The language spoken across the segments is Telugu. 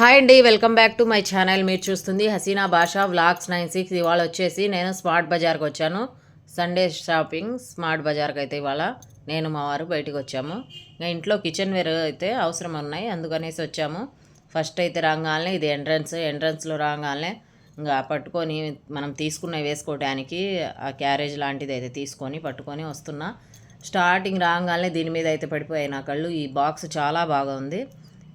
హాయ్ అండి, welcome back to my channel. మీరు చూస్తుంది హసీనా భాషా వ్లాగ్స్ 96. ఇవాళ వచ్చేసి నేను స్మార్ట్ బజార్కి వచ్చాను. సండే షాపింగ్ స్మార్ట్ బజార్కి అయితే ఇవాళ నేను మా వారు బయటకు వచ్చాము. ఇంకా ఇంట్లో కిచెన్ వేర్ అయితే అవసరం ఉన్నాయి, అందుకనేసి వచ్చాము. ఫస్ట్ అయితే రాగానే ఇది ఎంట్రన్స్లో రాగానే ఇంకా పట్టుకొని మనం తీసుకున్నవి వేసుకోవడానికి ఆ క్యారేజ్ లాంటిది అయితే తీసుకొని పట్టుకొని వస్తున్నా. స్టార్టింగ్ రాగానే దీని మీద అయితే పడిపోయాయి నా కళ్ళు. ఈ బాక్స్ చాలా బాగా ఉంది.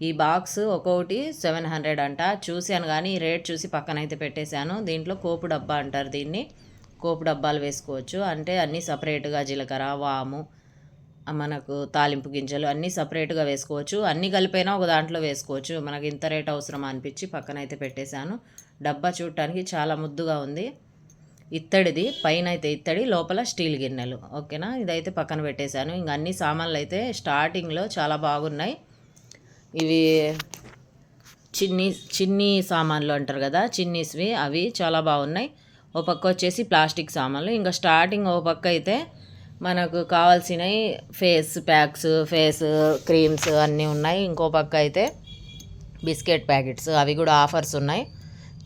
ఈ బాక్స్ ఒక్కొక్కటి 700 అంట. చూశాను కానీ రేట్ చూసి పక్కనైతే పెట్టేశాను. దీంట్లో కోపు డబ్బా అంటారు దీన్ని. కోపు డబ్బాలు వేసుకోవచ్చు, అంటే అన్నీ సపరేట్గా జీలకర్ర, వాము, మనకు తాలింపు గింజలు అన్నీ సపరేట్గా వేసుకోవచ్చు. అన్నీ కలిపైనా ఒక దాంట్లో వేసుకోవచ్చు. మనకి ఇంత రేట్ అవసరం అనిపించి పక్కనైతే పెట్టేశాను. డబ్బా చూడటానికి చాలా ముద్దుగా ఉంది. ఇత్తడిది, పైన అయితే ఇత్తడి, లోపల స్టీల్ గిన్నెలు. ఓకేనా, ఇదైతే పక్కన పెట్టేశాను. ఇంక అన్ని సామాన్లు అయితే స్టార్టింగ్లో చాలా బాగున్నాయి. ఇవి చిన్ని సామాన్లు అంటారు కదా, చిన్నీస్వి, అవి చాలా బాగున్నాయి. ఓ పక్క వచ్చేసి ప్లాస్టిక్ సామాన్లు. ఇంకా స్టార్టింగ్ ఓ పక్క అయితే మనకు కావాల్సినవి ఫేస్ ప్యాక్స్, ఫేస్ క్రీమ్స్ అన్నీ ఉన్నాయి. ఇంకో పక్క అయితే బిస్కెట్ ప్యాకెట్స్, అవి కూడా ఆఫర్స్ ఉన్నాయి.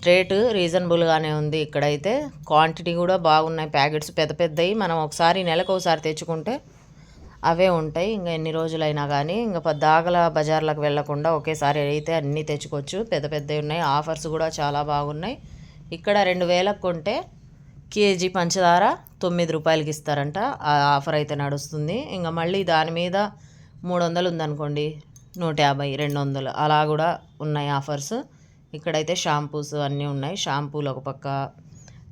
రేటు రీజనబుల్గానే ఉంది. ఇక్కడైతే క్వాంటిటీ కూడా బాగున్నాయి. ప్యాకెట్స్ పెద్ద పెద్దవి, మనం నెలకు ఒకసారి తెచ్చుకుంటే అవే ఉంటాయి. ఇంకా ఎన్ని రోజులైనా కానీ ఇంకా పద్దాగల బజార్లకు వెళ్లకుండా ఒకేసారి అయితే అన్నీ తెచ్చుకోవచ్చు. పెద్ద పెద్దవి ఉన్నాయి. ఆఫర్స్ కూడా చాలా బాగున్నాయి. ఇక్కడ 2000కు కొంటే కేజీ పంచదార 9 రూపాయలకి ఇస్తారంట. ఆ ఆఫర్ అయితే నడుస్తుంది. ఇంకా మళ్ళీ దాని మీద 300 ఉందనుకోండి 150, 200 అలా కూడా ఉన్నాయి ఆఫర్స్. ఇక్కడైతే షాంపూస్ అన్నీ ఉన్నాయి. షాంపూలు ఒక పక్క.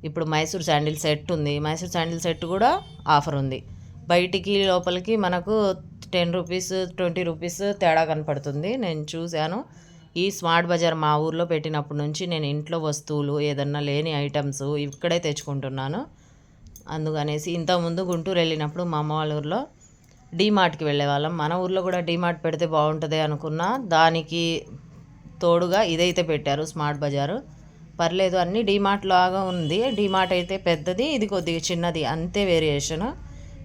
ఇప్పుడు మైసూర్ శాండిల్ సెట్ ఉంది. మైసూర్ శాండిల్ సెట్ కూడా ఆఫర్ ఉంది. బయటికి లోపలికి మనకు 10 రూపీస్, 20 రూపీస్ తేడా కనపడుతుంది. నేను చూశాను. ఈ స్మార్ట్ బజార్ మా ఊర్లో పెట్టినప్పటి నుంచి నేను ఇంట్లో వస్తువులు ఏదన్నా లేని ఐటమ్స్ ఇక్కడే తెచ్చుకుంటున్నాను. అందుకనేసి ఇంతకుముందు గుంటూరు వెళ్ళినప్పుడు మా అమ్మ వాళ్ళ ఊర్లో డీమార్ట్కి వెళ్ళేవాళ్ళం. మన ఊర్లో కూడా డీమార్ట్ పెడితే బాగుంటుంది అనుకున్నా. దానికి తోడుగా ఇదైతే పెట్టారు స్మార్ట్ బజారు. పర్లేదు, అన్నీ డీమార్ట్ లాగా ఉంది. డీమార్ట్ అయితే పెద్దది, ఇది కొద్దిగా చిన్నది, అంతే వేరియేషన్.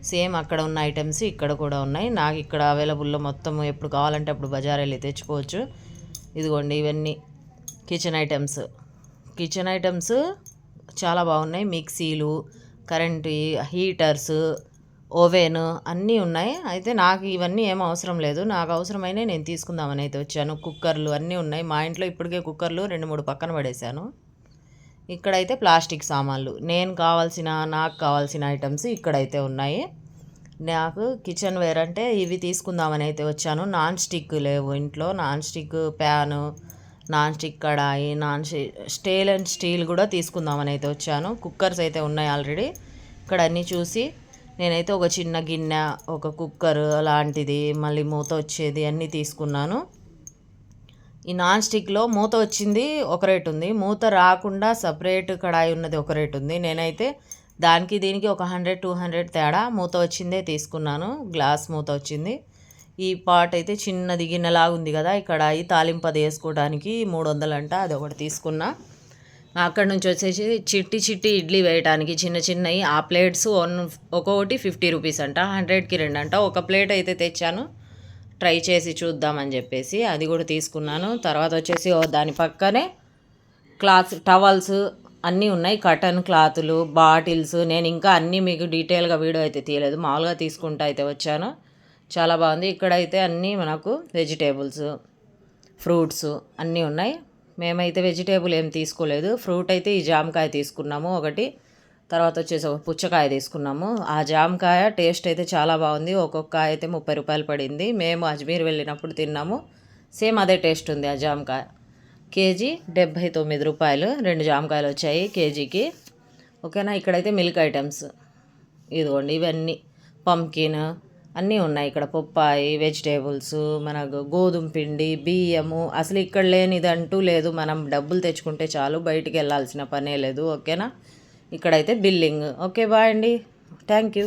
సేమ్ అక్కడ ఉన్న ఐటమ్స్ ఇక్కడ కూడా ఉన్నాయి. నాకు ఇక్కడ అవైలబుల్లో మొత్తం ఎప్పుడు కావాలంటే అప్పుడు బజార్ వెళ్ళి తెచ్చుకోవచ్చు. ఇదిగోండి, ఇవన్నీ కిచెన్ ఐటమ్స్ చాలా బాగున్నాయి. మిక్సీలు, కరెంటు హీటర్స్, ఓవెన్ అన్నీ ఉన్నాయి. అయితే నాకు ఇవన్నీ ఏం అవసరం లేదు. నాకు అవసరమైన నేను తీసుకుందామని అయితే వచ్చాను. కుక్కర్లు అన్నీ ఉన్నాయి. మా ఇంట్లో ఇప్పటికే కుక్కర్లు 2-3 పక్కన పడేశాను. ఇక్కడైతే ప్లాస్టిక్ సామాన్లు, నాకు కావాల్సిన ఐటమ్స్ ఇక్కడైతే ఉన్నాయి. నాకు కిచెన్ వేర్ అంటే ఇవి తీసుకుందామని అయితే వచ్చాను. నాన్ స్టిక్ లేవు ఇంట్లో. Non stick pan, non stick కడాయి, స్టీల్ కూడా తీసుకుందామని అయితే వచ్చాను. కుక్కర్స్ అయితే ఉన్నాయి ఆల్రెడీ. ఇక్కడ అన్నీ చూసి నేనైతే ఒక చిన్న గిన్నె, ఒక కుక్కర్ లాంటిది, మళ్ళీ మూత వచ్చేది అన్నీ తీసుకున్నాను. ఈ నాన్ స్టిక్లో మూత వచ్చింది ఒక రేటు ఉంది, మూత రాకుండా సపరేట్ కడాయి ఉన్నది ఒక రేటు ఉంది. నేనైతే దానికి దీనికి ఒక 100-200 తేడా, మూత వచ్చిందే తీసుకున్నాను. గ్లాస్ మూత వచ్చింది. ఈ పాట్ అయితే చిన్నది గిన్నెలాగా ఉంది కదా, ఈ కడాయి తాలింపది వేసుకోవడానికి 300 అంట, అది ఒకటి తీసుకున్నా. అక్కడ నుంచి వచ్చేసి చిట్టి ఇడ్లీ వేయడానికి చిన్నవి ఆ ప్లేట్స్ ఒక్కొక్కటి 50 రూపీస్ అంట. 100కి 2 అంట. ఒక ప్లేట్ అయితే తెచ్చాను, ట్రై చేసి చూద్దామని చెప్పేసి అది కూడా తీసుకున్నాను. తర్వాత వచ్చేసి దాని పక్కనే టవల్స్ అన్నీ ఉన్నాయి. కటన్ క్లాతులు, బాటిల్స్. నేను ఇంకా అన్నీ మీకు డీటెయిల్గా వీడియో అయితే తీయలేదు, మామూలుగా తీసుకుంటూ అయితే వచ్చాను. చాలా బాగుంది. ఇక్కడైతే అన్నీ మనకు వెజిటేబుల్స్, ఫ్రూట్స్ అన్నీ ఉన్నాయి. మేమైతే వెజిటేబుల్ ఏం తీసుకోలేదు. ఫ్రూట్ అయితే ఈ జామకాయ తీసుకున్నాము ఒకటి. తర్వాత వచ్చేసి ఒక పుచ్చకాయ తీసుకున్నాము. ఆ జామకాయ టేస్ట్ అయితే చాలా బాగుంది. ఒక్కొక్క కాయ అయితే 30 రూపాయలు పడింది. మేము అజ్మీర్ వెళ్ళినప్పుడు తిన్నాము, సేమ్ అదే టేస్ట్ ఉంది. ఆ జామకాయ కేజీ 79 రూపాయలు. 2 జామకాయలు వచ్చాయి కేజీకి. ఓకేనా. ఇక్కడైతే మిల్క్ ఐటమ్స్ ఇదిగోండి, ఇవన్నీ పంకిన్ అన్నీ ఉన్నాయి. ఇక్కడ పప్పాయి, వెజిటేబుల్స్, మనకు గోధుమ పిండి, బియ్యము, అసలు ఇక్కడ లేనిదంటూ లేదు. మనం డబ్బులు తెచ్చుకుంటే చాలు, బయటికి వెళ్ళాల్సిన పనే లేదు. ఓకేనా. ఇక్కడైతే బిల్లింగ్. ఓకే, బాయ్ అండి, థ్యాంక్ యూ.